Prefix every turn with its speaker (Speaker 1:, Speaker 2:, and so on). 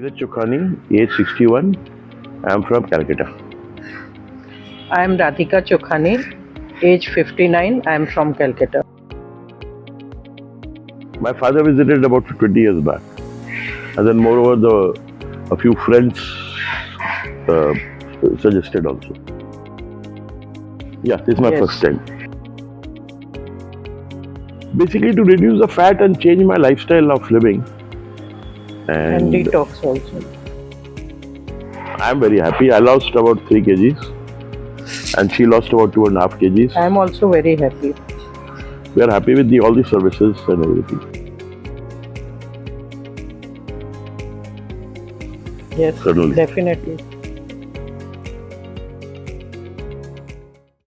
Speaker 1: Chokhani, age 61. I am from Calcutta.
Speaker 2: I am Radhika Chokhani, age 59. I am from Calcutta.
Speaker 1: My father visited about 20 years back. And then moreover, a few friends suggested also. Yeah, this is my
Speaker 2: Yes.
Speaker 1: first time. Basically to reduce the fat and change my lifestyle of living.
Speaker 2: And detox also.
Speaker 1: I am very happy. I lost about 3 kgs. And she lost about 2.5 kgs.
Speaker 2: I am also very happy.
Speaker 1: We are happy with all the services and everything.
Speaker 2: Yes,
Speaker 1: Certainly.
Speaker 2: definitely.